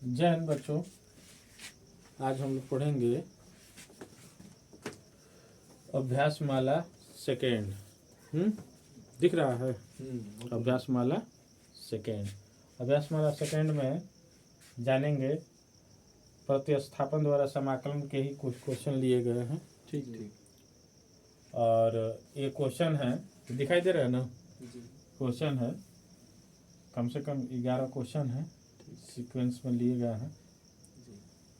जय हिंद बच्चों। आज हम लोग पढ़ेंगे अभ्यास माला सेकेंड। दिख रहा है अभ्यास माला सेकेंड। अभ्यास माला सेकेंड में जानेंगे प्रतिस्थापन द्वारा समाकलन के ही कुछ क्वेश्चन लिए गए हैं। ठीक ठीक। और ये क्वेश्चन है, दिखाई दे रहा है ना? क्वेश्चन है, कम से कम 11 क्वेश्चन है, सीक्वेंस में लिए गए हैं।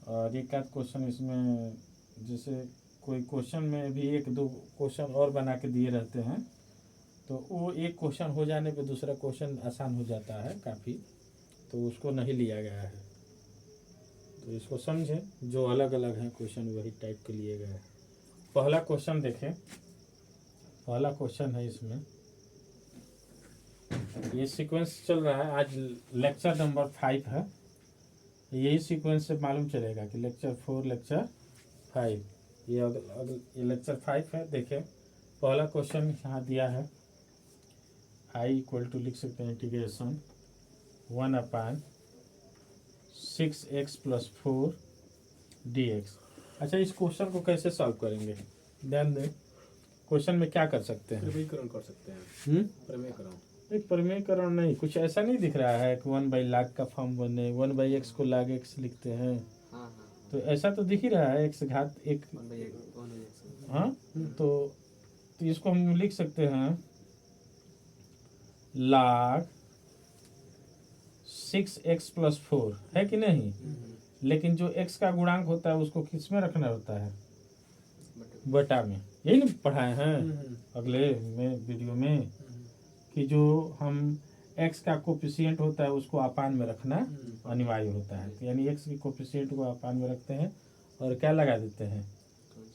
और एक आध क्वेश्चन इसमें, जैसे कोई क्वेश्चन में भी एक दो क्वेश्चन और बना के दिए रहते हैं, तो वो एक क्वेश्चन हो जाने पे दूसरा क्वेश्चन आसान हो जाता है काफ़ी, तो उसको नहीं लिया गया है। तो इसको समझें, जो अलग अलग हैं क्वेश्चन वही टाइप के लिए गए हैं। पहला क्वेश्चन देखें। पहला क्वेश्चन है, इसमें ये सीक्वेंस चल रहा है। आज लेक्चर नंबर 5 है। यही सीक्वेंस से मालूम चलेगा कि लेक्चर 4 लेक्चर 5 ये लेक्चर 5 है। देखें, पहला क्वेश्चन यहाँ दिया है, आई इक्वल टू लिख सकते हैं इंटीग्रेशन 1/6x + 4 dx। अच्छा, इस क्वेश्चन को कैसे सॉल्व करेंगे? ध्यान दें, क्वेश्चन में क्या कर सकते हैं? प्रमेयकरण कर सकते हैं। प्रमेयकरण एक प्रमेयकरण नहीं, कुछ ऐसा नहीं दिख रहा है कि 1/log का फॉर्म बने, 1/x को log x लिखते हैं। तो ऐसा तो दिख ही रहा है, x घात 1। हाँ, तो इसको हम लिख सकते हैं log 6x + 4, है कि नहीं? लेकिन जो x का गुणांक होता है उसको किस में रखना होता है? बटा में। यही ना पढ़ाए हैं अगले में वीडियो में, कि जो हम x का कोफिशिएंट होता है उसको अपान में रखना अनिवार्य होता है। तो यानी x की कोफिशिएंट को अपान में रखते हैं और क्या लगा देते हैं?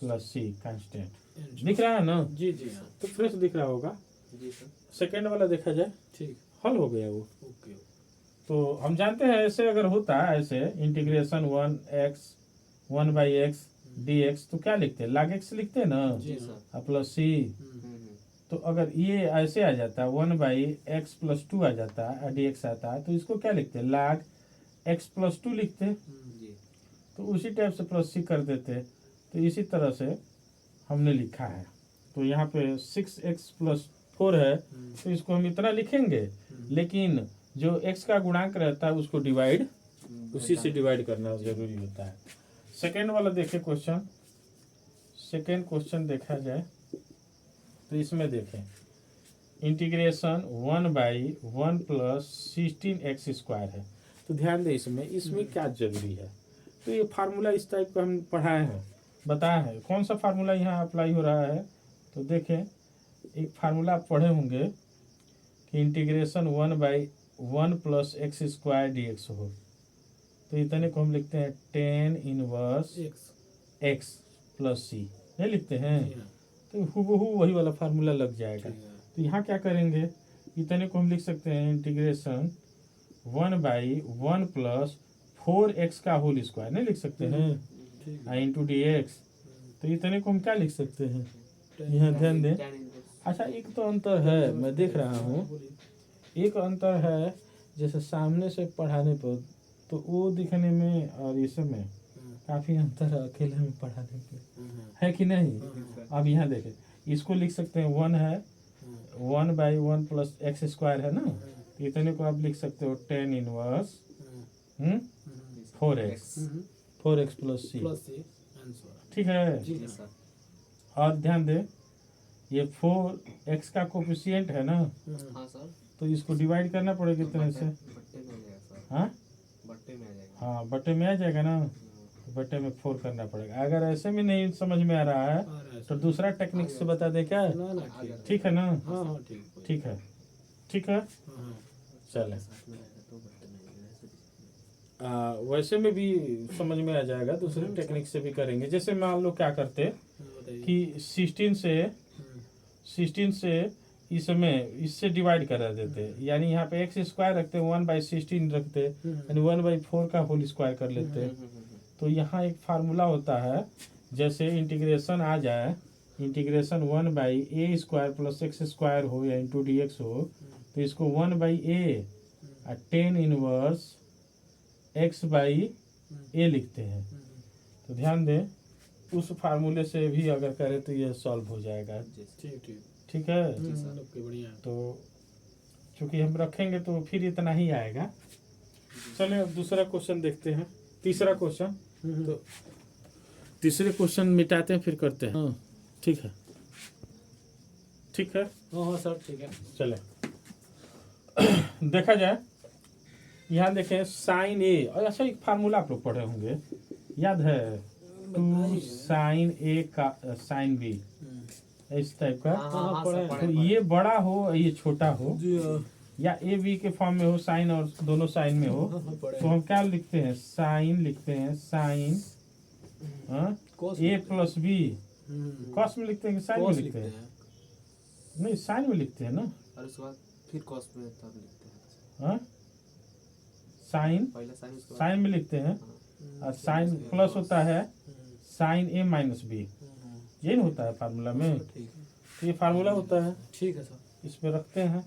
+c constant. दिख रहा है ना? जी जी हाँ। तो फ्रेश दिख रहा होगा। जी सर। सेकेंड वाला देखा जाए, ठीक, हल हो गया वो। ओके। तो हम जानते हैं ऐसे अगर होता है, ऐसे इंटीग्रेशन 1/x dx, तो क्या लिखते हैं? log x लिखते हैं ना, जी सर। +c। तो अगर ये ऐसे आ जाता है 1/x + 2 आ जाता है, dx आता है, तो इसको क्या लिखते हैं? log x + 2 लिखते हैं। तो उसी टाइप से +c कर देते। तो इसी तरह से हमने लिखा है। तो यहाँ पे 6x + 4 है, तो इसको हम इतना लिखेंगे, लेकिन जो x का गुणांक रहता है उसको डिवाइड, उसी से डिवाइड करना जरूरी होता है। सेकेंड वाला देखें क्वेश्चन। सेकेंड क्वेश्चन देखा जाए तो इसमें देखें इंटीग्रेशन 1/1 + 16x² है। तो ध्यान दें, इसमें क्या जरूरी है? तो ये फार्मूला इस टाइप का हम पढ़ाए हैं, बताए हैं। कौन सा फार्मूला यहाँ अप्लाई हो रहा है? तो देखें, एक फार्मूला आप पढ़े होंगे कि इंटीग्रेशन 1/1 + x² dx हो। तो इतने को हम लिखते हैं tan इनवर्स x + c, नहीं लिखते हैं? तो हूबहू वही वाला फार्मूला लग जाएगा। तो यहाँ क्या करेंगे, इतने को हम लिख सकते हैं इंटीग्रेशन 1/1 + 4x का होल स्क्वायर, नहीं लिख सकते हैं? Into dx। तो इतने को हम क्या लिख सकते हैं? यहाँ ध्यान दें। अच्छा, एक तो अंतर है, मैं देख रहा हूँ, एक अंतर है, जैसे सामने से पढ़ाने पर तो वो दिखने में और इसमें काफ़ी अंतर है, अकेले में पढ़ाने के, है कि नहीं? अब यहाँ देखें, इसको लिख सकते हैं 1 है, 1/1 + x² है ना, तो इतने को आप लिख सकते हो tan इनवर्स 4x + c। ठीक है। और ध्यान दे, ये 4x का कोफिशिएंट है ना, तो इसको डिवाइड करना पड़ेगा कितने से? हाँ हाँ, बटे में आ जाएगा ना, बटे में 4 करना पड़ेगा। अगर ऐसे में नहीं समझ में आ रहा है तो दूसरा टेक्निक से बता दे क्या? ठीक है ना? ठीक है, ठीक है। चले, वैसे में भी समझ में आ जाएगा, दूसरे टेक्निक से भी करेंगे। जैसे मान लो क्या करते कि 16 से इससे डिवाइड करा देते, यानी यहाँ पे x² रखते, 1/16 रखते, यानी 1/4 का होल स्क्वायर कर लेते। तो यहाँ एक फार्मूला होता है, जैसे इंटीग्रेशन आ जाए, इंटीग्रेशन 1/a² + x² हो या इंटू dx हो, तो इसको 1/a tan inverse x by a लिखते हैं। तो ध्यान दें, उस फार्मूले से भी अगर करें तो ये सॉल्व हो जाएगा। ठीक ठीक ठीक है। ओके बढ़िया। तो चूंकि हम रखेंगे तो फिर इतना ही आएगा। चलिए अब दूसरा क्वेश्चन देखते हैं, तीसरा क्वेश्चन। तो तीसरे क्वेश्चन मिटाते हैं फिर करते हैं। हाँ ठीक है, ठीक है। हाँ सर ठीक है। चले देखा जाए, यहाँ देखें साइन ए, और अच्छा एक फार्मूला आप लोग पढ़े होंगे, याद है? 2 साइन ए का साइन बी, इस टाइप का। हाँ तो ये बड़ा हो ये छोटा हो, या ए बी के फॉर्म में हो, साइन और दोनों साइन में हो, तो हम क्या लिखते हैं? साइन लिखते हैं, साइन ए प्लस बी। कॉस में लिखते हैं कि साइन में लिखते हैं? नहीं, साइन में लिखते हैं ना। और उसके बाद फिर कॉस में तब लिखते हैं। हाँ, साइन पहले साइन उसके बाद साइन में लिखते हैं, और साइन प्लस होता है साइन ए माइनस बी, यही ना होता है फार्मूला में। तो ये फार्मूला होता है, ठीक है सर। इस पे रखते हैं।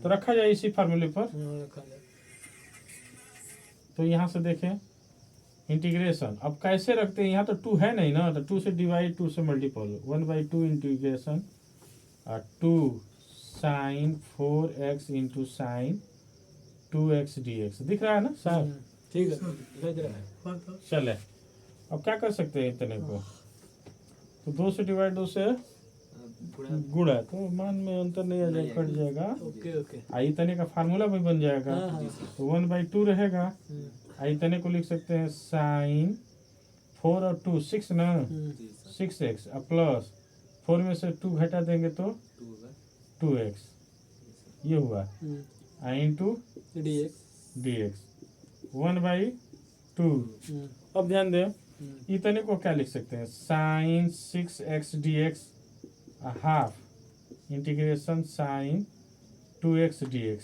तो रखा जाए इसी फार्मूले पर। रखा जाए। तो यहाँ से देखें इंटीग्रेशन, अब कैसे रखते हैं? यहाँ तो 2 है नहीं ना, तो 2 से डिवाइड, 2 से multiple, 1/2 integration 2 sine 4x into sine 2x dx। दिख रहा है ना साहब? ठीक है दिखाई दे रहा है। चले अब क्या कर सकते हैं इतने को? तो 2 से डिवाइड, 2 से गुणा, तो मान में अंतर नहीं आ जाएगा, कट जाएगा। Okay okay. आई तने का फार्मूला भी बन जाएगा। तो 1/2 रहेगा। आई तने को लिख सकते हैं साइन 4 और 2 6 ना, 6x प्लस 4 में से 2 घटा देंगे तो 2x, ये हुआ इंटू dx 1/2। अब ध्यान दें, इतने को क्या लिख सकते हैं? Sine 6x dx half integration sine 2x dx।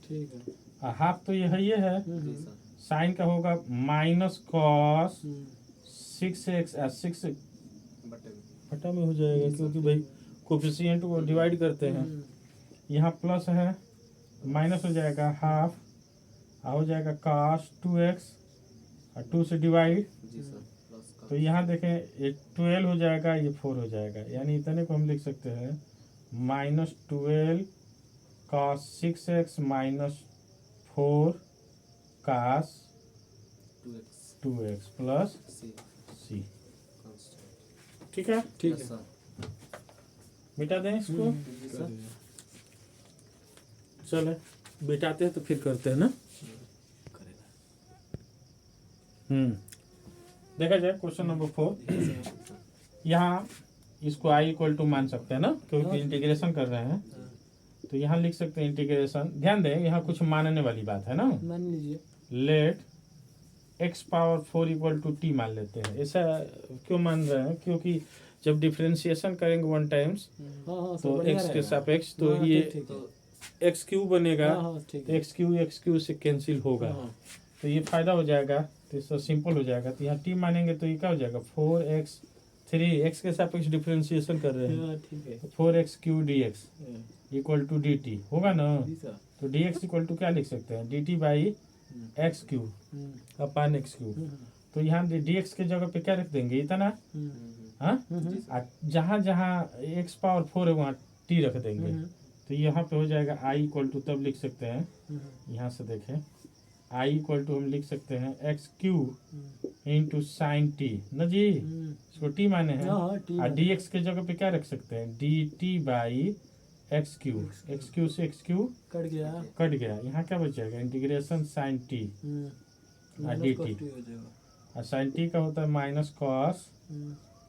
ठीक है। हाफ तो ये है, साइन का होगा माइनस कॉस 6x 6 बटा में हो जाएगा, क्योंकि भाई कोफिशिएंट को डिवाइड करते हैं। यहाँ प्लस है, माइनस हो जाएगा हाफ, हो जाएगा कॉस 2x और 2 से डिवाइड। तो यहाँ देखें ये 12 हो जाएगा, ये 4 हो जाएगा, यानी इतने को हम लिख सकते हैं -12 cos 6x minus 4 cos 2x plus c। ठीक है, ठीक है। मिटा दें इसको। चले मिटाते हैं तो फिर करते हैं ना। देखा जाए क्वेश्चन नंबर 4। यहाँ इसको i इक्वल टू मान सकते हैं ना, क्योंकि इंटीग्रेशन कर रहे हैं। तो यहाँ लिख सकते हैं इंटीग्रेशन, ध्यान दें यहाँ कुछ मानने वाली बात है ना। मान लीजिए let x power 4 equal to T मान लेते हैं। ऐसा क्यों मान रहे हैं? क्योंकि जब डिफरेंशिएशन करेंगे 1 टाइम्स तो x के सापेक्ष, तो ये एक्स क्यूब बनेगा, तो एक्स क्यू से कैंसिल होगा। तो ये फायदा हो जाएगा, तो इससे सिंपल हो जाएगा। तो यहाँ टी मानेंगे तो ये क्या हो जाएगा? 4x 3x के सापेक्ष डिफरेंशिएशन कर रहे हैं, तो 4x cube dx equal to dt होगा ना। तो dx इक्वल टू क्या लिख सकते हैं? dt by x Q upon x Q. तो यहाँ dx के जगह पे क्या रख देंगे? इतना। हाँ, जहाँ जहाँ x पावर 4 है वहाँ t रख देंगे। तो यहाँ पे हो जाएगा i इक्वल टू, तब लिख सकते हैं यहाँ से देखें i इक्वल टू हम लिख सकते हैं x Q into sine T ना जी, इसको t माने हैं। और dx के जगह पे क्या रख सकते हैं? dt बाई एक्स क्यू से एक्स क्यू कट गया। यहाँ क्या बच जाएगा? इंटीग्रेशन साइन टी और डी टी, और साइन टी का होता है माइनस कॉस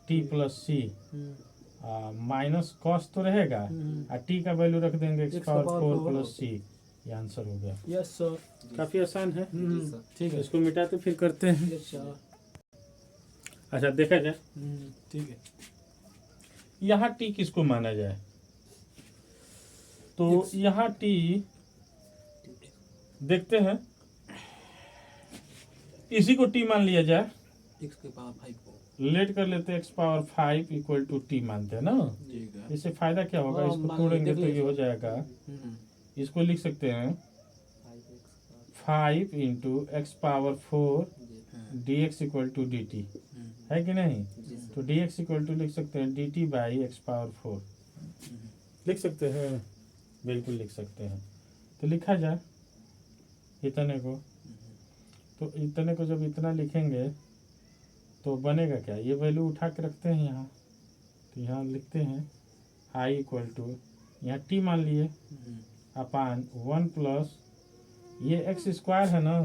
टी प्लस सी। माइनस कॉस तो रहेगा, और टी का वैल्यू रख देंगे एक्स पावर 4 प्लस सी। ये आंसर हो गया। यस सर, काफी आसान है। ठीक है। इसको मिटाते फिर करते हैं। Yes sir. अच्छा देखा जाए, ठीक है। यहाँ टी किसको माना जाए? तो यहाँ टी देखते हैं, इसी को टी मान लिया जाए। x के पावर 5 को लेट कर लेते हैं, x power 5 equal to T मानते हैं ना। इससे फायदा क्या होगा? इसको तोड़ेंगे तो ये हो जाएगा, इसको लिख सकते हैं 5 into x power 4 d x equal to d t, है कि नहीं? तो डी एक्स इक्वल टू लिख सकते हैं d t by x power 4, लिख सकते हैं, बिल्कुल लिख सकते हैं। तो लिखा जाए इतने को, तो इतने को जब इतना लिखेंगे तो बनेगा क्या, ये वैल्यू उठा के रखते हैं यहाँ, तो यहाँ लिखते हैं आई इक्वल टू, यहाँ टी मान लिए अपान 1 प्लस ये एक्स स्क्वायर है ना,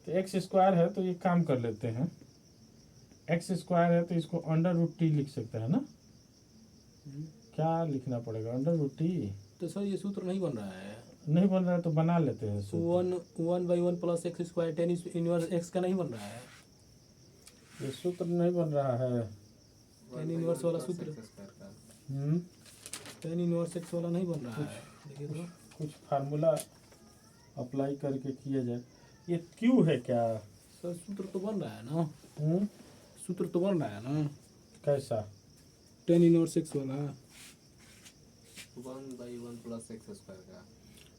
तो एक्स स्क्वायर है तो ये काम कर लेते हैं, एक्स स्क्वायर है तो इसको अंडर रूट टी लिख सकते हैं ना, क्या लिखना पड़ेगा अंडर रूट टी। तो सर ये सूत्र नहीं बन रहा है, नहीं बन रहा है तो बना लेते हैं सूत्र। 1/1 plus x square tan inverse x का नहीं बन रहा है, ये सूत्र नहीं बन रहा है, टेन इनवर्स वाला सूत्र, टेन इनवर्स एक्स वाला नहीं बन रहा है। देखिए तो कुछ फार्मूला अप्लाई करके किया जाए। ये क्यू है क्या? सर सूत्र तो बन रहा है ना, सूत्र तो बन रहा है ना, कैसा? टेन इनवर्स एक्स वाला 1/1 प्लस एक्स स्क्वायर का।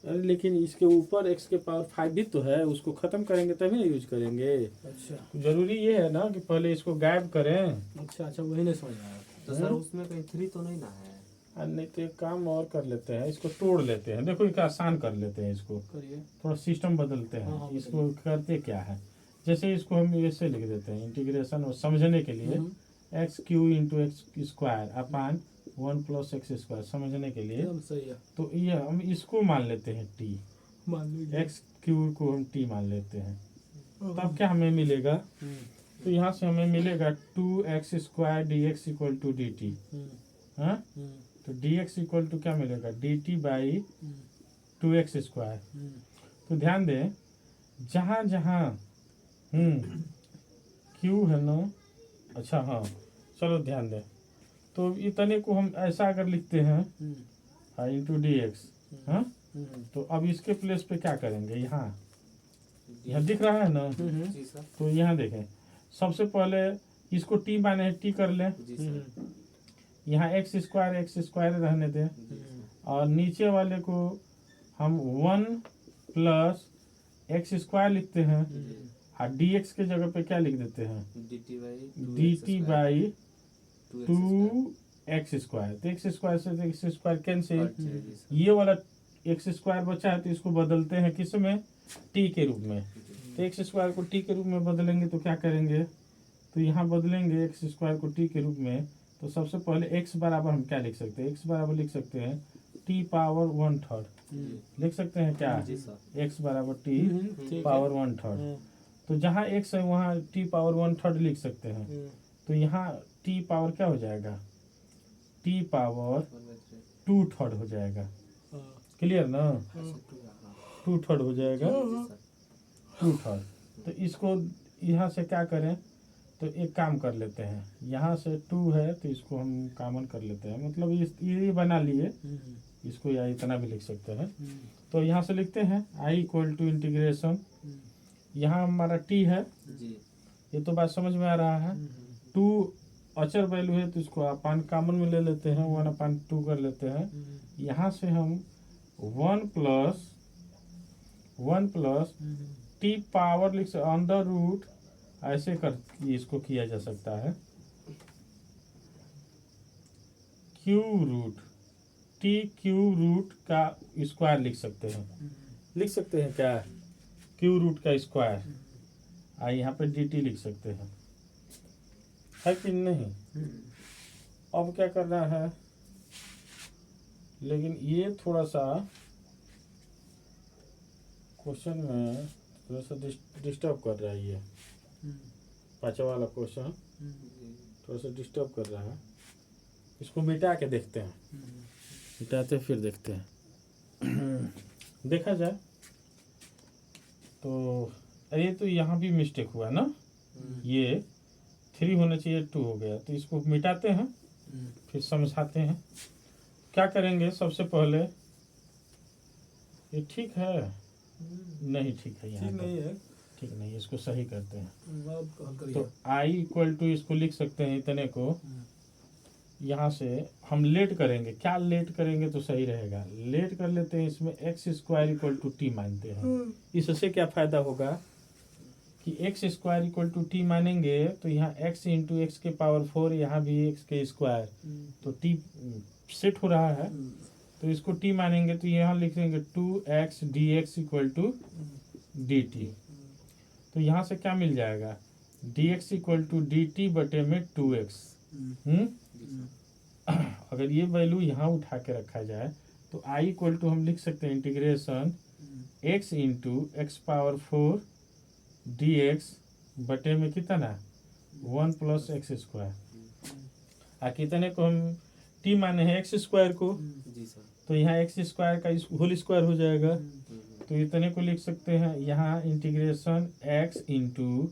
अरे लेकिन इसके ऊपर x के पावर 5 भी तो है, उसको खत्म करेंगे तभी ना यूज करेंगे। अच्छा जरूरी ये है ना कि पहले इसको गायब करें। अच्छा वही नहीं समझ आया। तो सर उसमें कहीं 3 तो नहीं ना है? नहीं तो एक काम और कर लेते हैं, इसको तोड़ लेते हैं, देखो एक आसान कर लेते हैं, इसको करिए, थोड़ा सिस्टम बदलते हैं। हाँ, इसको करते क्या है, जैसे इसको हम ऐसे लिख देते हैं इंटीग्रेशन और समझने के लिए x Q into x square अपान 1 प्लस एक्स स्क्वायर, समझने के लिए। एकदम सही है, तो ये हम इसको मान लेते हैं टी, मान लीजिए एक्स क्यू को हम टी मान लेते हैं। तब क्या हमें मिलेगा, तो यहाँ से हमें मिलेगा 2x square d x equal to d t. हाँ, तो डी एक्स इक्वल टू क्या मिलेगा, D t by 2x square. तो ध्यान दें जहाँ जहाँ क्यू है ना, अच्छा हाँ चलो ध्यान दें, तो इतने को हम ऐसा अगर लिखते हैं इंटू डी एक्स, हाँ, तो अब इसके प्लेस पे क्या करेंगे, यहाँ दिख रहा है ना, जी सर। तो यहाँ देखें सबसे पहले इसको टी माने टी कर लें, जी सर। यहाँ एक्स स्क्वायर रहने दें, और नीचे वाले को हम 1 प्लस एक्स स्क्वायर लिखते हैं, और डी एक्स के जगह पे क्या लिख देते हैं, d t by 2x square. तो एक्स स्क्वायर से एक्स स्क्वायर कैंसिल, ये वाला एक्स स्क्वायर बचा है तो इसको बदलते हैं किस में, टी के रूप में। तो एक्स स्क्वायर को टी के रूप में बदलेंगे तो क्या करेंगे, तो यहाँ बदलेंगे एक्स स्क्वायर को टी के रूप में। तो सबसे पहले x बराबर हम क्या लिख सकते हैं, x बराबर लिख सकते हैं टी पावर 1/3 लिख सकते हैं क्या, x बराबर टी पावर 1/3। तो जहाँ x है वहाँ टी पावर 1/3 लिख सकते हैं। तो यहाँ टी पावर क्या हो जाएगा, टी पावर 2/3 हो जाएगा, क्लियर ना, 2/3 हो जाएगा, 2/3। तो इसको यहाँ से क्या करें, तो एक काम कर लेते हैं, यहाँ से 2 है तो इसको हम कॉमन कर लेते हैं, मतलब ये बना लिए, इसको या इतना भी लिख सकते हैं। तो यहाँ से लिखते हैं आई इक्वल टू इंटीग्रेशन, यहाँ हमारा टी है, ये तो बात समझ में आ रहा है। 2 अचर वैल्यू है तो इसको अपान कॉमन में ले लेते हैं, 1/2 कर लेते हैं। यहाँ से हम 1 प्लस टी पावर लिख सकते, अंडर रूट ऐसे कर इसको किया जा सकता है, cube root t cube root का स्क्वायर लिख सकते हैं क्या, क्यू रूट का स्क्वायर, यहाँ पे डी टी लिख सकते हैं, है कि नहीं। अब क्या करना है, लेकिन ये थोड़ा सा क्वेश्चन में थोड़ा सा डिस्टर्ब कर रहा है, ये 5वां वाला क्वेश्चन थोड़ा सा डिस्टर्ब कर रहा है, इसको मिटा के देखते हैं, मिटाते फिर देखते हैं देखा जाए। तो अरे तो यहाँ भी मिस्टेक हुआ ना, ये 3 होना चाहिए 2 हो गया, तो इसको मिटाते हैं फिर समझाते हैं। क्या करेंगे, सबसे पहले ये ठीक है, नहीं ठीक है, यहाँ नहीं है, ठीक नहीं, इसको सही करते हैं। तो तो आई इक्वल टू इसको लिख सकते हैं इतने को यहाँ से हम लेट करेंगे, क्या लेट करेंगे तो सही रहेगा, लेट कर लेते हैं इसमें x square equal to T मानते हैं। इससे क्या फायदा होगा कि x square equal to t मानेंगे तो यहाँ एक्स इंटू एक्स के पावर 4, यहाँ भी एक्स के स्क्वायर, तो टी सेट हो रहा है, तो इसको टी मानेंगे तो यहाँ लिख देंगे 2x dx equal to dt। तो यहाँ से क्या मिल जाएगा, dx इक्वल टू dt बटे में 2x। अगर ये वैल्यू यहाँ उठा के रखा जाए तो i इक्वल टू हम लिख सकते हैं integration x into x power 4 dx बटे में कितना 1 प्लस एक्स स्क्वायर। कितने को हम t माने हैं एक्स स्क्वायर को, जी सर। तो यहाँ एक्स स्क्वायर का होल स्क्वायर हो जाएगा, तो इतने को लिख सकते हैं यहाँ इंटीग्रेशन x इंटू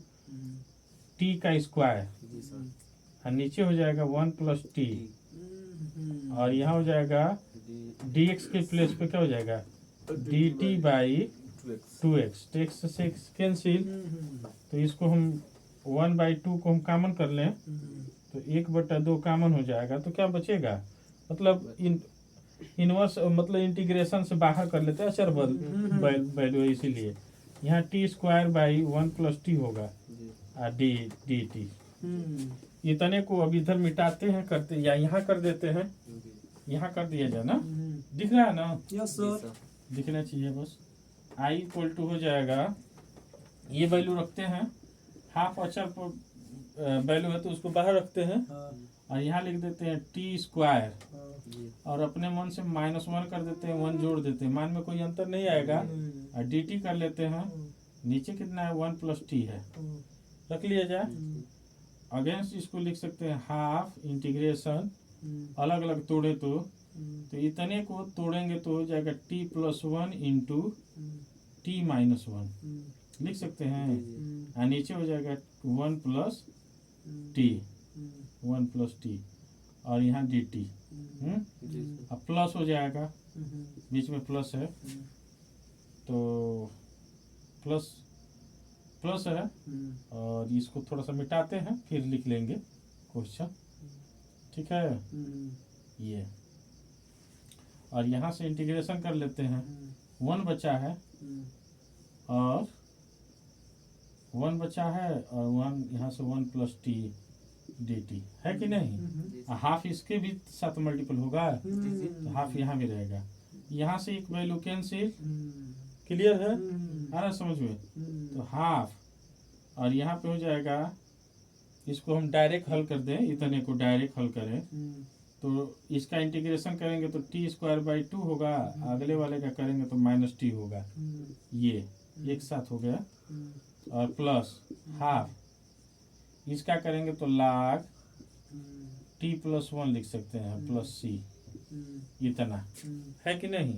टी का स्क्वायर, जी सर। और नीचे हो जाएगा 1 प्लस टी, और यहाँ हो जाएगा dx के प्लेस पे क्या हो जाएगा dt बाई 2x, टेक्स से कैंसिल, तो इसको हम 1/2 को हम कॉमन कर लें तो 1/2 कॉमन हो जाएगा, तो क्या बचेगा, मतलब इनवर्स मतलब इंटीग्रेशन से बाहर कर लेते हैं अचर वैल्यू, इसीलिए यहाँ T square by 1 plus T होगा और डी टी। इतने को अब इधर मिटाते हैं, करते या यहाँ कर देते हैं, यहाँ कर दिया जाए ना, दिख रहा है ना, यस सर, दिखना चाहिए बस। आई इक्वल टू हो जाएगा, ये वैल्यू रखते हैं, हाफ अचर वैल्यू है तो उसको बाहर रखते हैं, और यहाँ लिख देते हैं टी स्क्वायर, और अपने मन से -1 कर देते हैं, 1 जोड़ देते हैं, मान में कोई अंतर नहीं आएगा, और डी टी कर लेते हैं, नीचे कितना है 1 प्लस टी है, रख लिया जाए। अगेंस्ट इसको लिख सकते हैं हाफ इंटीग्रेशन, अलग अलग तोड़े तो इतने को तोड़ेंगे तो हो जाएगा t+1 इंटू t-1 लिख सकते हैं, और नीचे हो जाएगा 1 प्लस टी, और यहाँ डी टी, अब प्लस हो जाएगा, बीच में प्लस है तो प्लस है, और इसको थोड़ा सा मिटाते हैं फिर लिख लेंगे क्वेश्चन, ठीक है। ये और यहाँ से इंटीग्रेशन कर लेते हैं, 1 बचा है और 1 बचा है, और 1 यहाँ से 1 प्लस टी डी टी है कि नहीं, हाफ इसके भी साथ मल्टीपल होगा तो हाफ यहाँ भी रहेगा, यहाँ से एक वैल्यू कैंसिल, क्लियर है, आ रहा समझ में, तो हाफ, और यहाँ पे हो जाएगा, इसको हम डायरेक्ट हल कर दें, इतने को डायरेक्ट हल करें तो इसका इंटीग्रेशन करेंगे तो टी स्क्वायर बाई 2 होगा, अगले वाले का करेंगे तो -t होगा, ये एक साथ हो गया, और प्लस हाफ, इसका करेंगे तो लाग t+1 लिख सकते हैं प्लस c, इतना है कि नहीं,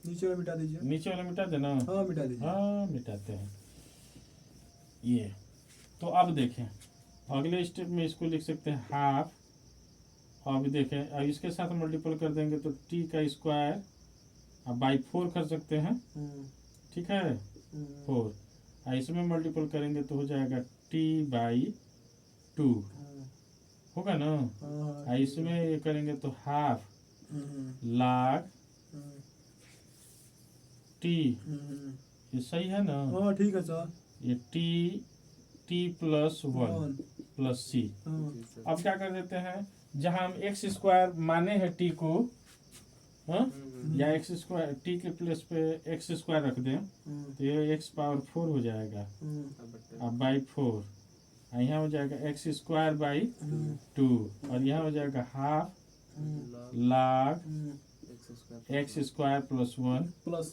नीचे वाला मिटा दीजिए, नीचे वाला मिटा देना, हाँ मिटा दीजिए, हाँ मिटाते हैं ये। तो अब देखें अगले स्टेप में इसको लिख सकते हैं हाफ, अब देखें अब इसके साथ मल्टीपल कर देंगे तो t का स्क्वायर अब बाई 4 कर सकते हैं, ठीक है 4, और इसमें मल्टीपल करेंगे तो हो जाएगा t बाई 2 होगा ना, और इसमें ये करेंगे तो हाफ लाग t, ये सही है ना, हाँ ठीक है सर, ये t+1 प्लस c। अब क्या कर देते हैं, जहां हम एक्स स्क्वायर माने हैं टी को, हाँ या एक्स स्क्वायर टी के प्लेस पे एक्स स्क्वायर रख दें तो ये एक्स पावर 4 हो जाएगा, अब बाई 4, और यहाँ हो जाएगा एक्स स्क्वायर बाई 2, और यहाँ हो जाएगा हाफ लाग एक्स स्क्वायर +1 प्लस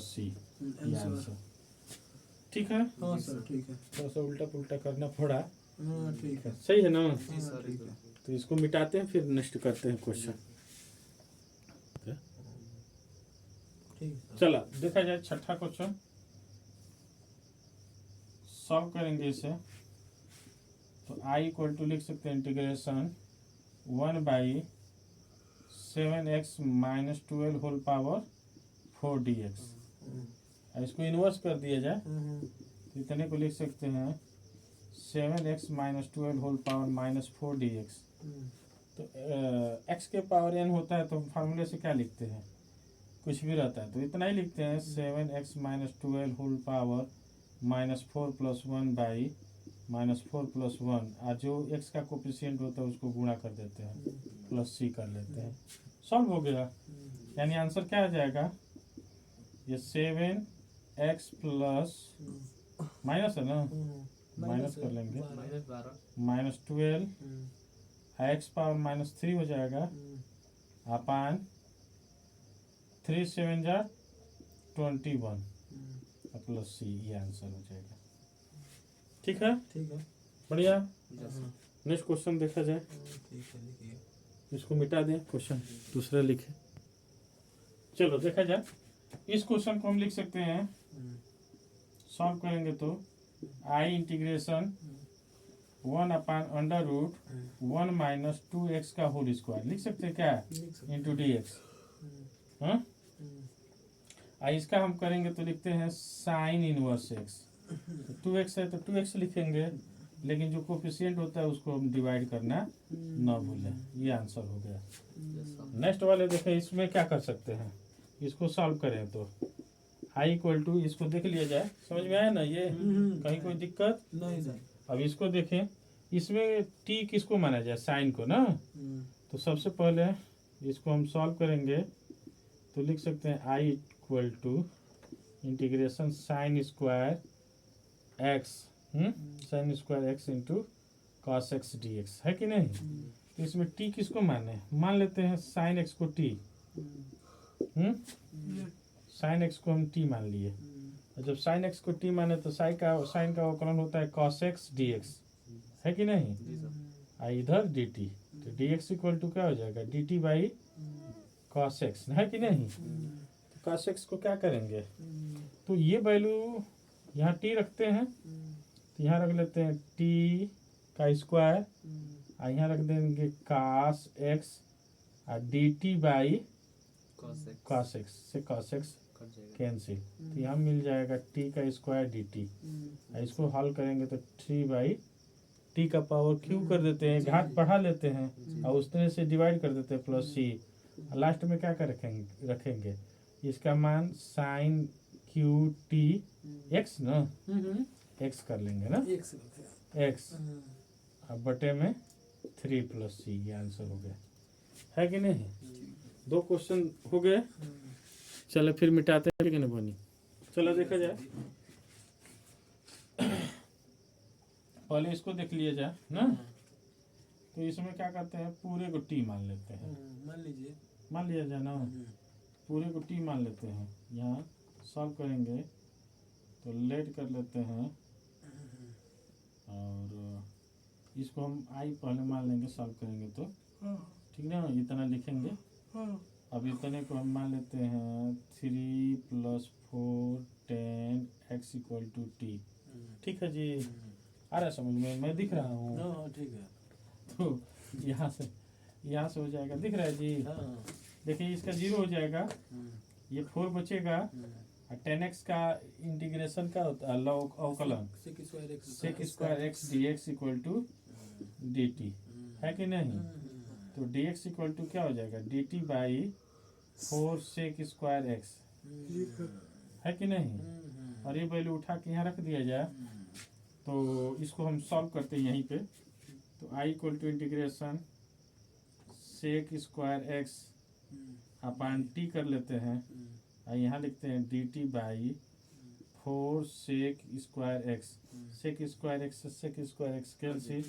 सी, ये आंसर, ठीक है। हाँ सर ठीक है, थोड़ा सा उल्टा पुल्टा करना पड़ा, हाँ ठीक है, सही है ना, ठीक है, तो इसको मिटाते हैं फिर नेक्स्ट करते हैं क्वेश्चन। ठीक है, चला देखा जाए छठा क्वेश्चन, सॉल्व करेंगे इसे, तो i इक्वल टू लिख सकते हैं integration 1/7x - 12 whole power 4 dx, इसको इन्वर्स कर दिया जाए तो इतने को लिख सकते हैं 7x - 12 होल पावर -4 dx, तो एक्स के पावर एन होता है तो फार्मूले से क्या लिखते हैं, कुछ भी रहता है तो इतना ही लिखते हैं 7x minus 12 whole power -4 + 1 by -4 + 1 और जो x का कोफिशिएंट होता है उसको गुणा कर देते हैं प्लस c कर लेते हैं, सॉल्व हो गया। यानी आंसर क्या आ जाएगा, ये 7x प्लस माइनस है ना, माइनस कर लेंगे -12 x पावर -3 हो जाएगा अपान 3 7 जा 21 प्लस c, ये आंसर हो जाएगा। ठीक है, ठीक है। बढ़िया। नेक्स्ट क्वेश्चन देखा जाए, ठीक है, लिखिए। इसको मिटा दें, क्वेश्चन दूसरा लिखे। चलो देखा जाए, इस क्वेश्चन को हम लिख सकते हैं, सॉल्व करेंगे तो आई इंटीग्रेशन 1/√1 माइनस 2x का होल स्क्वायर लिख सकते हैं क्या, इंटू डी एक्स। हाँ, इसका हम करेंगे तो लिखते हैं साइन इनवर्स x, 2x है तो 2x लिखेंगे, लेकिन जो कोफिशिएंट होता है उसको हम डिवाइड करना ना भूलें। ये आंसर हो गया। नेक्स्ट वाले देखें, इसमें क्या कर सकते हैं, इसको सॉल्व करें तो i = इसको देख लिया जाए, समझ में आया ना ये, कहीं कोई दिक्कत नहीं सर। अब इसको देखें, इसमें t किसको माना जाए, साइन को ना, तो सबसे पहले इसको हम सॉल्व करेंगे तो लिख सकते हैं i = integration sine square x sine square x into cos x dx, है कि नहीं। तो इसमें t किसको माने, मान लेते हैं साइन x को t, साइन x को हम t मान लिए, और जब साइन x को t माने तो साइन का अवकलन होता है cos x dx, है कि नहीं, इधर dt, तो dx = क्या हो जाएगा, dt बाई cos x, है कि नहीं। तो cos x को क्या करेंगे, तो ये वैल्यू यहाँ t रखते हैं, तो यहाँ रख लेते हैं t का स्क्वायर, और यहाँ रख देंगे cos x और dt बाई cos x से cos x कैंसिल, तो यहाँ मिल जाएगा t का स्क्वायर dt, इसको हल करेंगे तो 3/t का पावर q कर देते हैं, घात बढ़ा लेते हैं और उस तरह से डिवाइड कर देते हैं प्लस c, लास्ट में क्या कर रखेंगे इसका मान साइन q t x ना, x कर लेंगे ना, x अब बटे में 3 + c, ये आंसर हो गया, है कि नहीं। दो क्वेश्चन हो गए, चलो फिर मिटाते हैं कि नहीं बनी। चलो देखा जाए, पहले इसको देख लिया जाए ना, तो इसमें क्या करते हैं, पूरे को t मान लेते हैं, मान लिया जाए ना, पूरे को t मान लेते हैं, यहाँ सॉल्व करेंगे तो लेट कर लेते हैं, और इसको हम i पहले मान लेंगे, सॉल्व करेंगे तो ठीक ना, इतना लिखेंगे। अब इतने को हम मान लेते हैं 3 + 4 10 x = t, ठीक है जी, आ रहा समझ में, मैं दिख रहा हूँ, ठीक है। तो यहाँ से हो जाएगा, दिख रहा है जी। देखिए इसका 0 हो जाएगा, ये 4 बचेगा, और 10x का इंटीग्रेशन का अवकलन sec square x dx = dt, है कि नहीं। तो dx = क्या हो जाएगा, dt by 4 sec square x, है कि नहीं, और ये वैल्यू उठा के यहाँ रख दिया जाए, तो इसको हम सॉल्व करते हैं यहीं पे, तो i = integration sec square x upon t कर लेते हैं, और यहाँ लिखते हैं dt by 4 sec square x, sec square x से sec स्क्वायर x कैंसिल,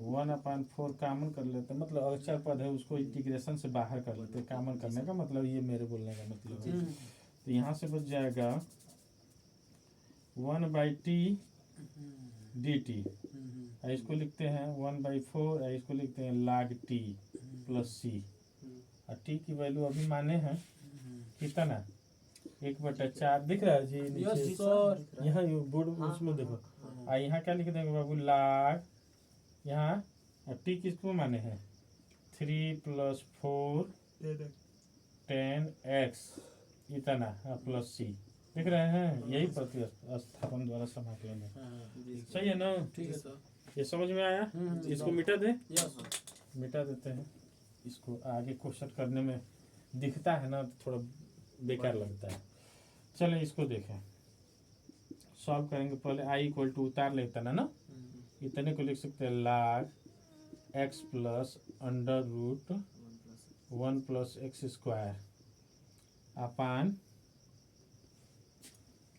1/4 कामन कर लेते हैं, मतलब अक्षर पद है उसको इंटीग्रेशन से बाहर कर लेते हैं, कामन करने का मतलब ये मेरे बोलने का मतलब है। तो यहाँ से बच जाएगा 1/t dt, इसको लिखते हैं 1/4, इसको लिखते हैं log t प्लस c, और t की वैल्यू अभी माने हैं कितना, 1/4 दिख रहा है जी नीचे, यहाँ बोर्ड उसमें देखो, यहाँ क्या लिख देंगे बाबू, log, यहाँ t किसको माने हैं 3 + 4 10x इतना प्लस c, दिख रहे हैं, यही प्रतिस्थापन द्वारा समाकलन है, सही है ना। ठीक है सर, ये समझ में आया, इसको मिटा दे, मिटा देते हैं इसको। आगे क्वेश्चन करने में दिखता है ना तो थोड़ा बेकार लगता है। चलें इसको देखें, सॉल्व करेंगे। पहले आई इक्वल टू उतार ले इतना ना, इतने को लिख सकते हैं log x plus under root 1 plus x square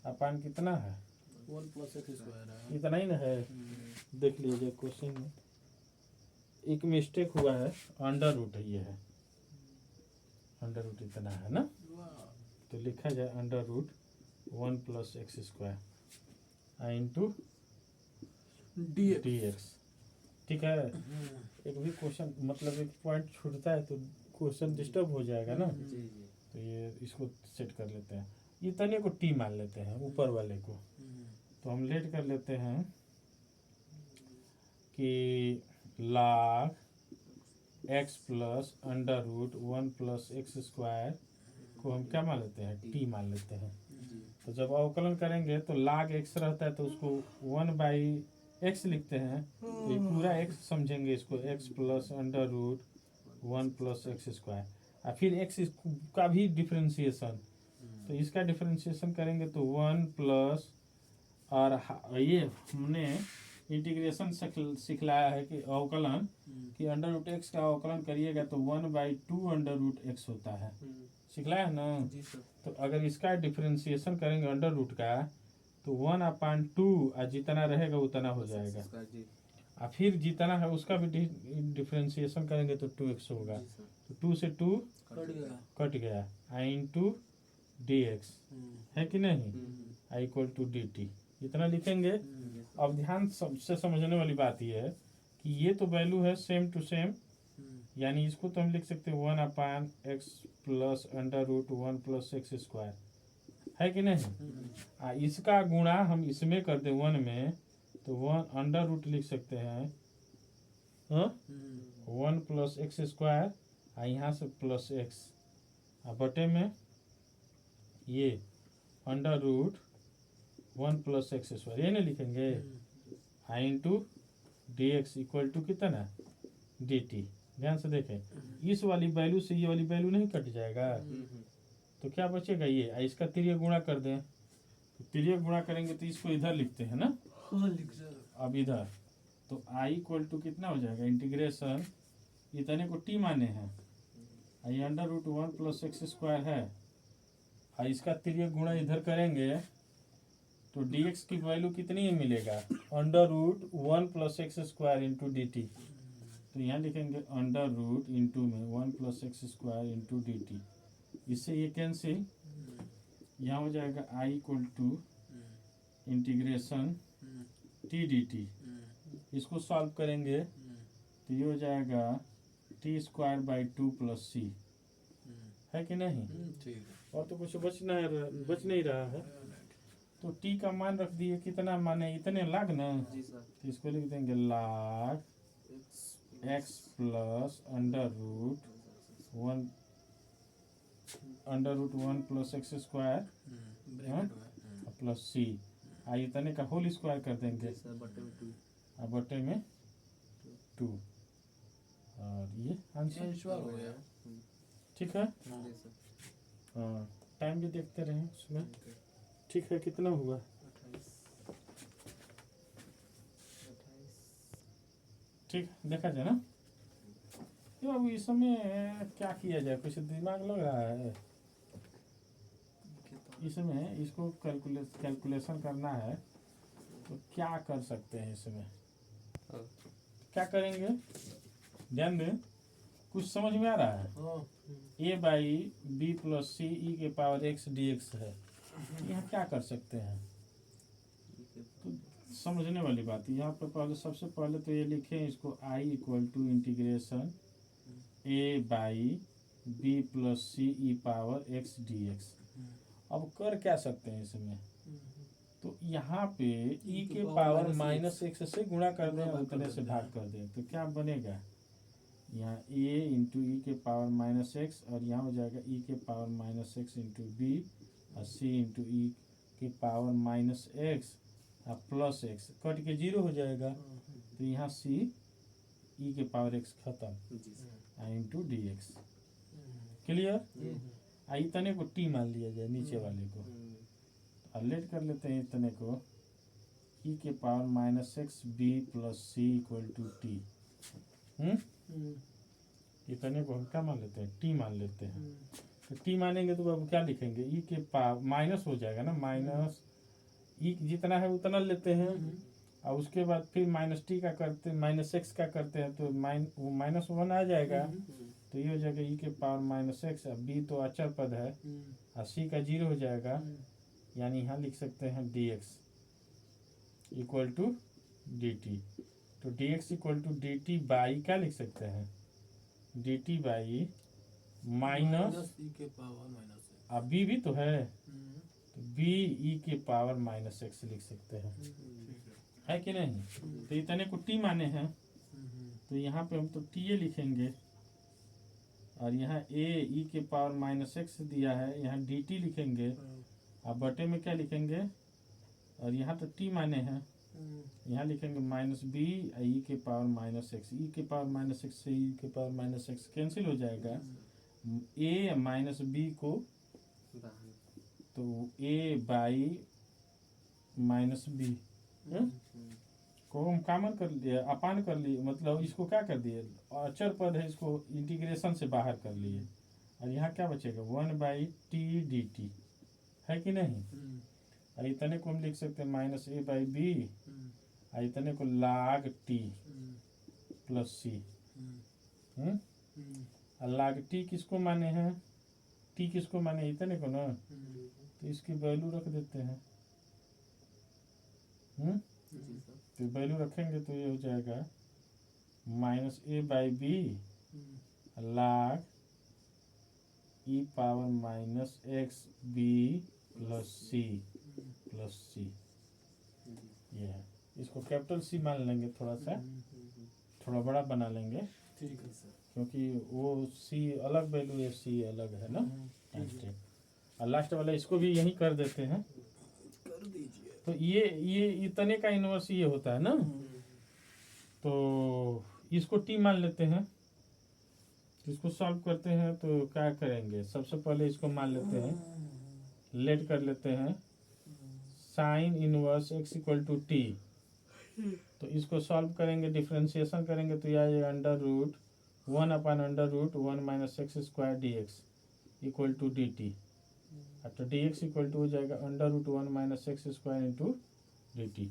upon कितना है 1 प्लस एक्स स्क्वायर है। इतना ही ना है। देख लीजिए क्वेश्चन में एक मिस्टेक हुआ है, अंडर रूट है, ये है अंडर रूट इतना है ना, तो लिखा जाए under root 1 plus x square into d x. ठीक है, एक भी क्वेश्चन मतलब एक पॉइंट छूटता है तो क्वेश्चन डिस्टर्ब हो जाएगा ना, जी जी। तो ये इसको सेट कर लेते हैं। इतने को टी मान लेते हैं ऊपर वाले को, तो हम लेट कर लेते हैं कि log x plus under root 1 plus x square को हम क्या मान लेते हैं, टी मान लेते हैं। तो जब अवकलन करेंगे तो log x रहता है तो उसको 1 बाई एक्स लिखते हैं, तो ये पूरा x समझेंगे इसको, x plus under root 1 plus x square, और फिर x का भी डिफ्रेंशिएशन, तो इसका डिफ्रेंशिएशन करेंगे तो 1 प्लस, और ये हमने इंटीग्रेशन सिखलाया है कि अवकलन कि अंडर रूट एक्स का अवकलन करिएगा तो 1/2 अंडर रूट एक्स होता है, सिखलाया है ना। जी सर। तो अगर इसका डिफ्रेंशिएशन करेंगे अंडर रूट का तो 1/2 और जितना रहेगा उतना हो जाएगा, जी और फिर जितना है उसका भी डिफ्रेंशिएशन करेंगे तो 2x होगा, जी सर। तो 2 से 2 कट गया। कट गया इंटू डी एक्स, है कि नहीं, आई इक्वल टू डी टी, इतना लिखेंगे। अब ध्यान सबसे समझने वाली बात यह है कि ये तो वैल्यू है सेम टू सेम, यानी इसको तो हम लिख सकते हैं 1/x plus under root 1 plus x square, है कि नहीं। इसका गुणा हम इसमें कर दें 1 में तो 1 अंडर रूट लिख सकते हैं, हाँ 1 प्लस एक्स स्क्वायर, यहाँ से प्लस एक्स, बटे में ये under root 1 plus x square, ये नहीं लिखेंगे, into d x equal to कितना डी टी। ध्यान से देखें, इस वाली वैल्यू से ये वाली वैल्यू नहीं कट जाएगा, तो क्या बचेगा ये, इसका तिर्यक गुणा कर दें, तो तिर्यक गुणा करेंगे तो इसको इधर लिखते हैं ना, अब इधर तो आई इक्वल टू कितना हो जाएगा, इंटीग्रेशन इतने को टी माने हैं, I under root 1 plus x square है, और इसका तिर्यक गुणा इधर करेंगे तो dx की वैल्यू कितनी ही मिलेगा, under root 1 plus x square into d t, तो यहाँ लिखेंगे अंडर रूट इंटू में 1 plus x square into d t, इससे ये कैंसिल, यहाँ हो जाएगा I equal to integration t d t, इसको सॉल्व करेंगे तो ये हो जाएगा t square by 2 plus c, है कि नहीं। ठीक है। और तो कुछ बच नहीं रहा है, तो टी का मान रख दिए, कितना माने इतने लाग ना, जी सर। तो इसको लिख देंगे log x plus under root 1 plus x square plus c, इतने का होल स्क्वायर कर देंगे, सर बटे में 2। बटे में 2, और ये आंसर सॉल्व हो गया। ठीक है। जी सर। हाँ, टाइम भी देखते रहे उसमें, ठीक है, कितना हुआ, 28। ठीक देखा जाए ना। ये अब इस समय क्या किया जाए, कुछ दिमाग लग रहा है इसमें, इसको कैलकुलेशन करना है तो क्या कर सकते हैं इसमें, क्या करेंगे, ध्यान दें, कुछ समझ में आ रहा है। ए बाई बी प्लस सी ई के पावर एक्स डी एक्स है, यहाँ क्या कर सकते हैं, तो समझने वाली बात है। यहाँ पर पहले सबसे पहले तो ये लिखें इसको I equal to integration a by b plus c e power x d x. अब कर क्या सकते हैं इसमें, तो यहाँ पे ई के पावर माइनस एक्स से गुणा कर दें, उतने से भाग कर दें, तो क्या बनेगा, यहाँ ए इंटू ई के पावर माइनस एक्स, और यहाँ हो जाएगा ई के power minus x into B, और सी इंटू ई के पावर माइनस एक्स और प्लस एक्स, कट के 0 हो जाएगा, तो यहाँ सी ई के पावर एक्स खत्म जी sir into d x. Clear. इतने को टी मान लिया जाए नीचे वाले को, और लेट कर लेते हैं इतने को ई के power minus x B plus C equal to T. इतने को हम क्या मान लेते हैं, टी मान लेते हैं। तो टी मानेंगे तो अब क्या लिखेंगे, ई के पावर माइनस हो जाएगा ना, माइनस ई जितना है उतना लेते हैं, और उसके बाद फिर माइनस टी का करते, माइनस एक्स का करते हैं तो वो माइनस वन आ जाएगा। तो ये हो जाएगा ई के पावर माइनस एक्स, बी तो अचर पद है, और सी का 0 हो जाएगा, यानी यहाँ लिख सकते हैं d x equal to d t. तो d x equal to d t by क्या लिख सकते हैं, d t by minus e के पावर माइनस अब बी भी तो है, तो बी ई के पावर माइनस एक्स लिख सकते हैं, है कि नहीं। तो इतने को टी माने हैं, तो यहाँ पे हम तो टी ए लिखेंगे, और यहाँ ए ई के पावर माइनस एक्स दिया है, यहाँ डी टी लिखेंगे, अब बटे में क्या लिखेंगे, और यहाँ तो टी माने हैं, यहाँ लिखेंगे माइनस बी ई के पावर माइनस एक्स। ई के पावर माइनस एक्स से ई के पावर माइनस एक्स कैंसिल हो जाएगा, ए माइनस बी को तो ए बाई माइनस बी को हम कॉमन कर लिए, अपान कर लिए, मतलब इसको क्या कर दिए, अचर पद है, इसको इंटीग्रेशन से बाहर कर लिए, और यहाँ क्या बचेगा 1 टी डी टी, है कि नहीं। और इतने को हम लिख सकते हैं माइनस ए बाई बी, और इतने को लाग टी प्लस सी। और लाग टी किसको माने हैं, टी किसको माने, इतने को ना, तो इसकी वैल्यू रख देते हैं। तो वैल्यू रखेंगे तो ये हो जाएगा minus A by b log e power minus x B plus c plus c. ये है, इसको कैपिटल सी मान लेंगे, थोड़ा सा थोड़ा बड़ा बना लेंगे, ठीक है सर, क्योंकि वो सी अलग वैल्यू है, सी अलग है ना। और लास्ट वाला इसको भी यही कर देते हैं, कर दीजिए। तो ये इतने का इनवर्स ये होता है ना। तो इसको टी मान लेते हैं, इसको सॉल्व करते हैं तो क्या करेंगे, सबसे पहले इसको मान लेते हैं, लेट कर लेते हैं sine inverse x equal to t. तो इसको सॉल्व करेंगे, डिफ्रेंशिएशन करेंगे तो यह आएगा under root 1 upon under root 1 minus x square d x equal to d t. तो डी एक्स इक्वल टू हो जाएगा under root 1 minus x square into d t.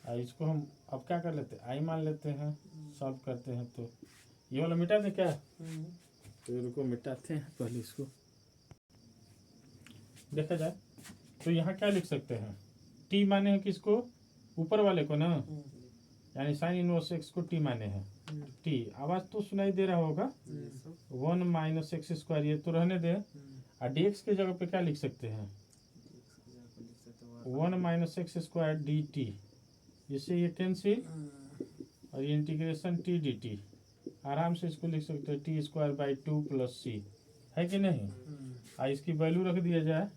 और इसको हम अब क्या कर लेते हैं, आई मान लेते हैं, सॉल्व करते हैं। तो ये वाला मिटा दें क्या, तो इनको मिटाते हैं पहले, इसको देखा जाए तो यहाँ क्या लिख सकते हैं, टी माने हैं किसको, ऊपर वाले को ना, यानी साइन इनवर्स एक्स को टी माने हैं। टी आवाज तो सुनाई दे रहा होगा, 1 माइनस एक्स स्क्वायर ये तो रहने दे, और डी एक्स के जगह पे क्या लिख सकते हैं 1 minus x square D t, इससे ये कैंसिल, और ये इंटीग्रेशन टी डी टी, आराम से इसको लिख सकते हैं T square by 2 plus c, है कि नहीं। और इसकी वैल्यू रख दिया जाए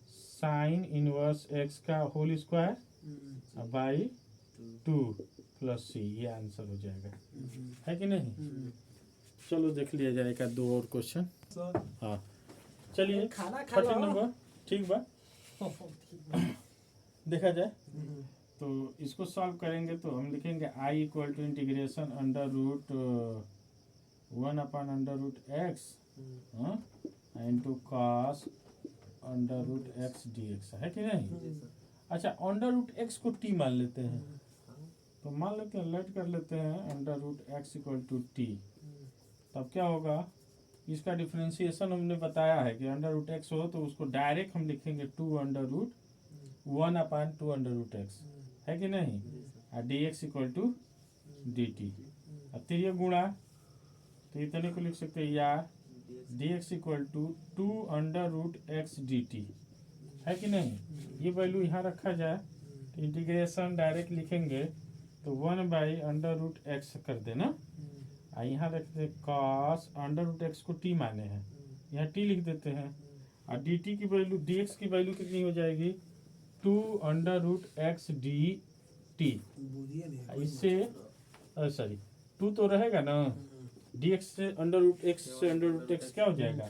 साइन इनवर्स एक्स का whole square by 2 plus c, ये आंसर हो जाएगा, है कि नहीं। चलो देख लिया जाएगा 2 और क्वेश्चन। हाँ चलिए, खाना खा 13 नंबर ठीक बा, देखा जाए तो इसको सॉल्व करेंगे तो हम लिखेंगे I equal to integration under root 1 upon under root x into cos under root x d x, है कि नहीं। अच्छा, अंडर रूट एक्स को टी मान लेते हैं, तो मान लेते हैं, लेट कर लेते हैं under root x equal to t. तब क्या होगा, इसका डिफरेंशिएशन हमने बताया है कि अंडर रूट एक्स हो तो उसको डायरेक्ट हम लिखेंगे 2 under root 1 upon 2 under root x, है कि नहीं। और d x equal to d t, अब ये गुणा, तो इतने को लिख सकते हैं, या d x equal to 2 under root x d t, है कि नहीं। ये वैल्यू यहाँ रखा जाए तो इंटीग्रेशन डायरेक्ट लिखेंगे तो 1 बाई अंडर रूट एक्स कर देना, और यहाँ रखते कॉस अंडर रूट एक्स को टी माने हैं, यहाँ टी लिख देते हैं, और डी टी की वैल्यू, डी एक्स की वैल्यू कितनी हो जाएगी 2 under root x d t, इससे सॉरी टू तो रहेगा ना, डी एक्स से अंडर रूट एक्स से अंडर रूट एक्स क्या हो जाएगा,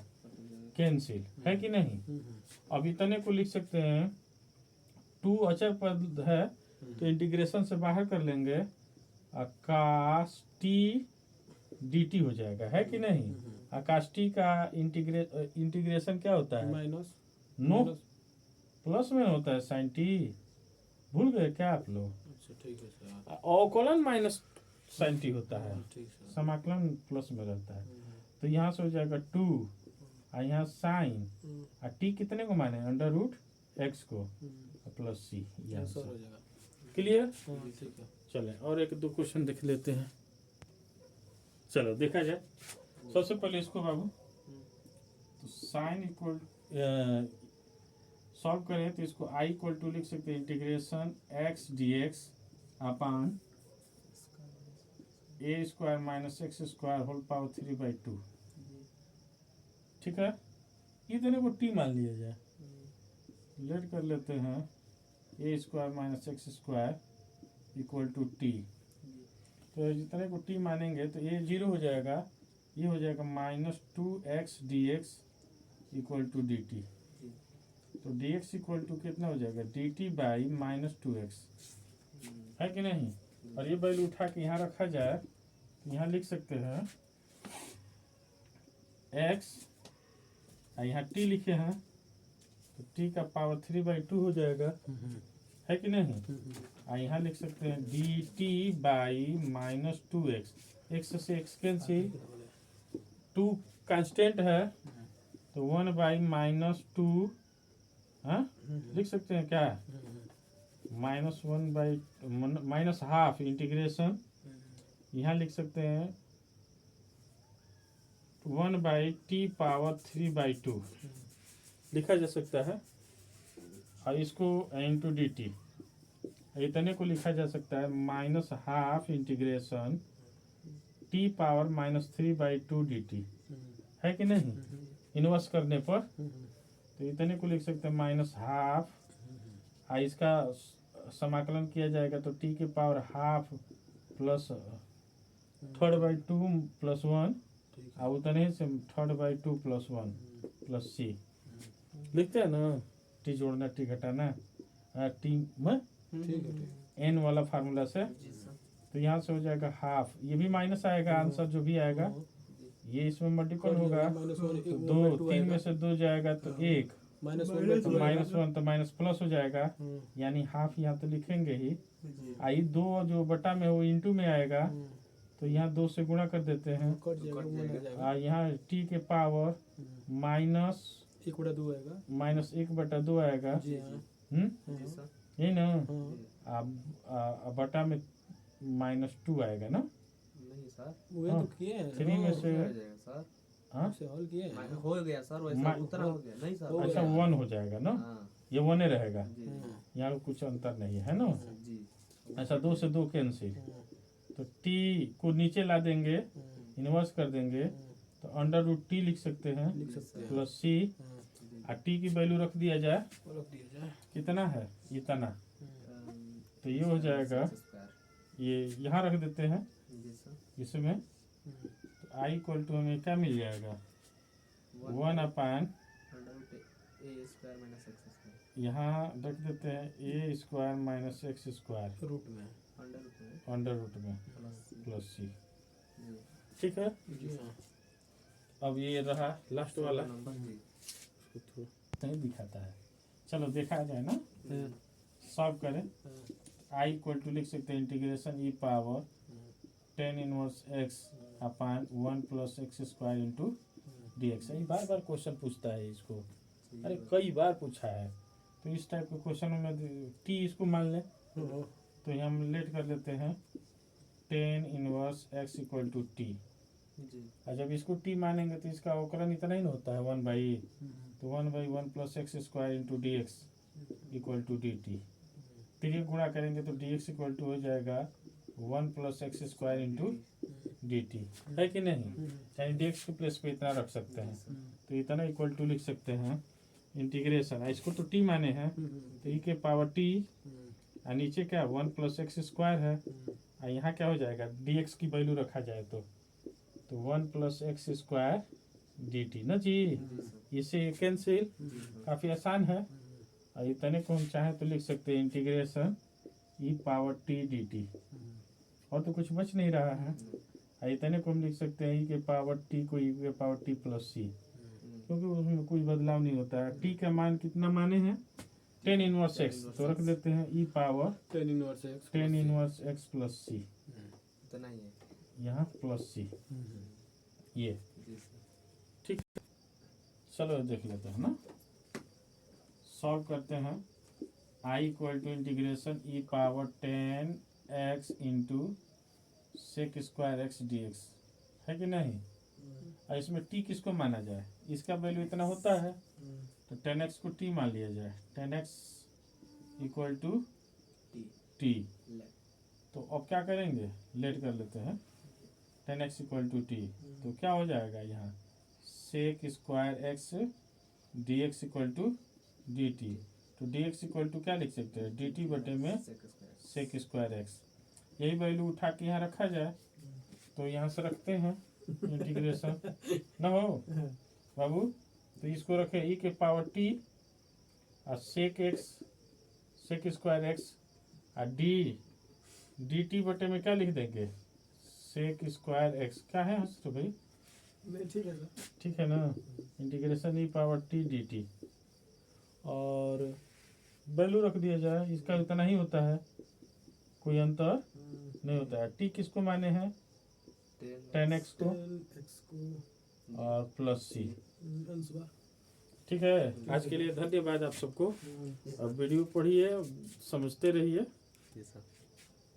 कैंसिल, है कि नहीं। अब इतने को लिख सकते हैं, टू अचर पद है तो इंटीग्रेशन से बाहर कर लेंगे, आकाश टी डी टी हो जाएगा, है कि नहीं। आकाश टी का इंटीग्रेशन क्या होता है, माइनस नो प्लस में होता है साइन टी, भूल गए क्या आप लोग। अच्छा ठीक है सर। अवकलन माइनस साइन टी होता है, ठीक सर। समाकलन प्लस में रहता है। तो यहाँ से हो जाएगा टू, और यहाँ साइन, और टी कितने को माने, अंडर रूट एक्स को, प्लस सी, यहाँ सर हो से जाएगा। क्लियर। ठीक है। चले और एक दो क्वेश्चन देख लेते हैं। चलो देखा जाए, सबसे पहले इसको बाबू, तो साइन इक्वल सॉल्व करें तो इसको आई इक्वल टू लिख सकते हैं integration x d x upon a square minus x square whole power 3/2। ठीक है, इतने को टी मान लिया जाए, लेट कर लेते हैं a square minus x square equal to t. तो जितने को टी मानेंगे तो ये जीरो हो जाएगा, ये हो जाएगा -2x dx equal to d t. तो dx इक्वल टू कितना हो जाएगा, dt बाई -2x, है कि नहीं। और ये वैल्यू उठा के यहाँ रखा जाए तो यहाँ लिख सकते हैं x, और यहाँ t लिखे हैं तो t का पावर 3/2 हो जाएगा, है कि नहीं। और यहाँ लिख सकते हैं dt बाई -2x, x से x कैंसिल, 2 कांस्टेंट है तो 1/-2, हाँ लिख सकते हैं क्या, -1/-हाफ इंटीग्रेशन, यहाँ लिख सकते हैं 1/t पावर 3/2 लिखा जा सकता है। और इसको इंटू डी टी, इतने को लिखा जा सकता है -half integration t power -3/2 D t, है कि नहीं। इन्वर्स करने पर तो इतने को लिख सकते हैं -हाफ, इसका समाकलन किया जाएगा तो t के पावर हाफ प्लस 3/2 + 1, और उतने से 3/2 + 1 प्लस सी लिखते हैं ना, टी जोड़ना टी घटाना, टी में ठीक है। एन वाला फार्मूला से। तो यहाँ से हो जाएगा हाफ, ये भी माइनस आएगा, आंसर जो भी आएगा ये इसमें मल्टीपल होगा, तो 2 3 में से 2 जाएगा तो 1, तो -1 तो माइनस प्लस हो जाएगा, यानी हाफ यहाँ तो लिखेंगे ही। आई 2 जो बटा में वो इंटू में आएगा, तो यहाँ 2 से गुणा कर देते हैं, यहाँ t के पावर -1/2 आएगा, -1/2 आएगा, यही ना। अब बटा में -2 आएगा ना, नहीं सर, वो तो किए हैं 3 में से, हो जाएगा सर, हाँ से हल किए हैं। हो गया सर, वैसा उतना हो गया नहीं सर, अच्छा 1 हो जाएगा ना, हाँ ये 1 रहेगा, जी यहाँ कुछ अंतर नहीं है ना। जी। अच्छा 2 से 2 कैंसिल, तो t को नीचे ला देंगे, इन्वर्स कर देंगे, तो अंडर रूट t लिख सकते हैं प्लस c, और t की वैल्यू रख दिया जाए, कितना है इतना, तो ये हो जाएगा, ये यहाँ रख देते हैं जी सर, इसमें, तो आई इक्वल टू हमें क्या मिल जाएगा, 1/, a square minus x square यहाँ रख देते हैं a square minus x square root में अंडर रूट में प्लस सी। जी ठीक है, जी हाँ। अब ये रहा लास्ट वाला, नंबर जी। उसको थोड़ा नहीं दिखाता है, चलो देखा जाए ना, सॉल्व करें। आई इक्वल टू लिख सकते हैं इंटीग्रेशन ई पावर 10 x अपान 1 + x² इंटू डी एक्स। बार बार क्वेश्चन पूछता है इसको, अरे कई बार पूछा है, तो इस टाइप के क्वेश्चन में टी इसको मान लें, तो यहाँ हम लेट कर लेते हैं 10 x = t, जी और जब इसको t मानेंगे तो इसका अवकलन इतना ही ना होता है 1/, तो 1/1 + x² into d x equal to d t. फिर ये गुणा करेंगे तो dx इक्वल टू हो जाएगा 1 + x² इंटू डी टी, है कि नहीं। यानी dx के प्लेस पे इतना रख सकते हैं, तो इतना इक्वल टू लिख सकते हैं इंटीग्रेशन, इसको तो t माने हैं तो e के पावर t, और नीचे क्या 1 + x² है, और यहाँ क्या हो जाएगा, dx की वैल्यू रखा जाए तो 1 + x स्क्वायर dt ना जी। इसे कैंसिल, काफ़ी आसान है। और इतने को हम चाहें तो लिख सकते हैं इंटीग्रेशन e⁻t dt, और तो कुछ बच नहीं रहा है। और इतने को हम लिख सकते हैं e⁻t को e⁻t + c, क्योंकि उसमें कोई बदलाव नहीं होता है। t का मान कितना माने हैं, tan इनवर्स x, तो रख देते हैं tan inverse x tan inverse x + c, इतना ही है। यहाँ +c, ये जी सर। ठीक। चलो देख लेते हैं ना, सॉल्व करते हैं। I = integration e⁻tan x × sec² x dx, है कि नहीं। और इसमें t किसको माना जाए, इसका वैल्यू इतना होता है तो tan x को t मान लिया जाए। tan x = t, तो अब क्या करेंगे, लेट कर लेते हैं। tan x = t, तो क्या हो जाएगा यहाँ sec² x dx = dt, तो dx = क्या लिख सकते हैं, dt बटे में sec² x। यही वैल्यू उठा के यहाँ रखा जाए, तो यहाँ से रखते हैं इंटीग्रेशन ना हो बाबू, तो इसको रखे e⁻t और sec² x और dt बटे में क्या लिख देंगे, sec² x। क्या है तो भाई, नहीं ठीक है सर। ठीक है ना, इंटीग्रेशन e⁻t dt, और वैल्यू रख दिया जाए। इसका उतना ही होता है, कोई अंतर नहीं होता है। t किसको माने हैं, tan x को x को और +c। आंसर। ठीक है, आज के लिए धन्यवाद आप सबको। अब वीडियो पढ़िए, समझते रहिए। जी सर।